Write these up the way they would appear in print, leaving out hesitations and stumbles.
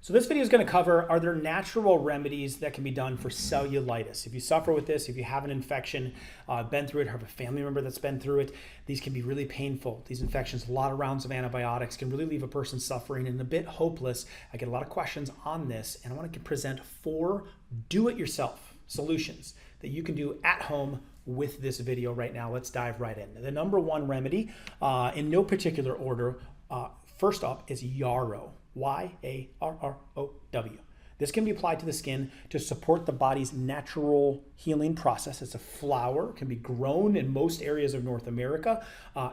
So this video is going to cover, are there natural remedies that can be done for cellulitis? If you suffer with this, if you have an infection, been through it, or have a family member that's been through it, these can be really painful. These infections, a lot of rounds of antibiotics can really leave a person suffering and a bit hopeless. I get a lot of questions on this, and I want to present 4 do-it-yourself solutions that you can do at home with this video right now. Let's dive right in. The number 1 remedy, in no particular order, first up is Yarrow. Y-A-R-R-O-W. This can be applied to the skin to support the body's natural healing process. It's a flower, can be grown in most areas of North America,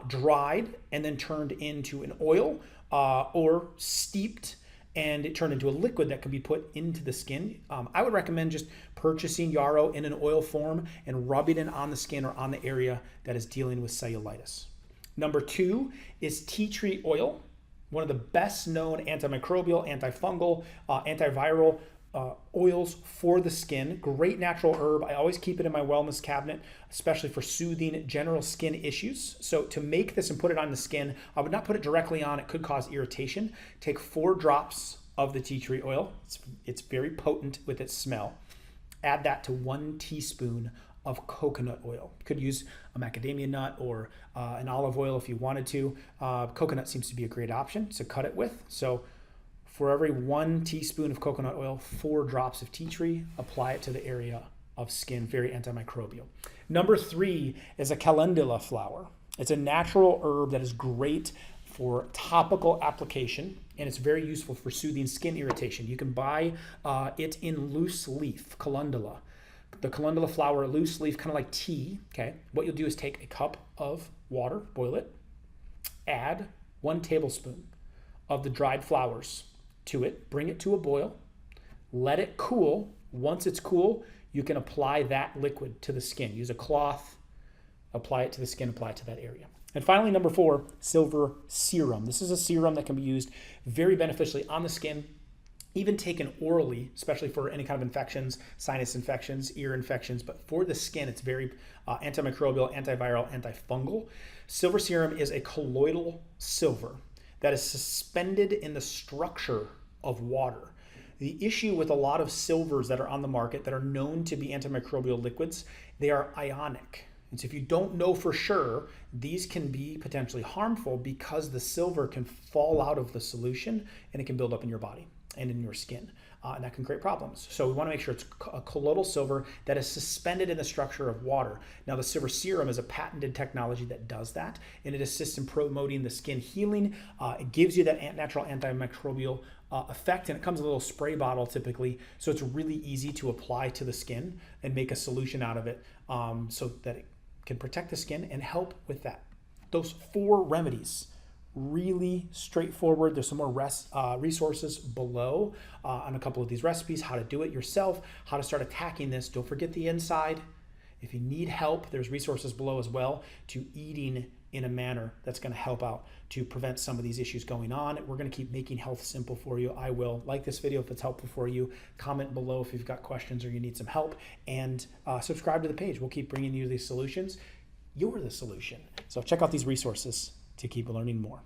dried and then turned into an oil or steeped and it turned into a liquid that can be put into the skin. I would recommend just purchasing Yarrow in an oil form and rubbing it on the skin or on the area that is dealing with cellulitis. Number 2 is tea tree oil. One of the best known antimicrobial, antifungal, antiviral oils for the skin. Great natural herb. I always keep it in my wellness cabinet, especially for soothing general skin issues. So to make this and put it on the skin, I would not put it directly on. It could cause irritation. Take 4 drops of the tea tree oil. It's very potent with its smell. Add that to 1 teaspoon of coconut oil. You could use a macadamia nut or an olive oil if you wanted to. Coconut seems to be a great option to cut it with. So for every 1 teaspoon of coconut oil, 4 drops of tea tree, apply it to the area of skin, very antimicrobial. Number 3 is a calendula flower. It's a natural herb that is great for topical application, and it's very useful for soothing skin irritation. You can buy it in loose leaf, calendula. The calendula flower, loose leaf, kind of like tea, okay? What you'll do is take a cup of water, boil it, add 1 tablespoon of the dried flowers to it, bring it to a boil, let it cool. Once it's cool, you can apply that liquid to the skin. Use a cloth, apply it to the skin, apply it to that area. And finally, number 4, silver serum. This is a serum that can be used very beneficially on the skin, even taken orally, especially for any kind of infections, sinus infections, ear infections. But for the skin, it's very antimicrobial, antiviral, antifungal. Silver serum is a colloidal silver that is suspended in the structure of water. The issue with a lot of silvers that are on the market that are known to be antimicrobial liquids, they are ionic. And so if you don't know for sure, these can be potentially harmful because the silver can fall out of the solution and it can build up in your body and in your skin, and that can create problems. So we want to make sure it's a colloidal silver that is suspended in the structure of water. Now the silver serum is a patented technology that does that, and it assists in promoting the skin healing. It gives you that natural antimicrobial effect, and it comes in a little spray bottle typically, so it's really easy to apply to the skin and make a solution out of it so that it can protect the skin and help with that. Those 4 remedies, really straightforward. There's some more resources below on a couple of these recipes, how to do it yourself, how to start attacking this. Don't forget the inside. If you need help, there's resources below as well to eating in a manner that's going to help out to prevent some of these issues going on. We're going to keep making health simple for you. I will. Like this video if it's helpful for you. Comment below if you've got questions or you need some help, and subscribe to the page. We'll keep bringing you these solutions. You're the solution. So check out these resources to keep learning more.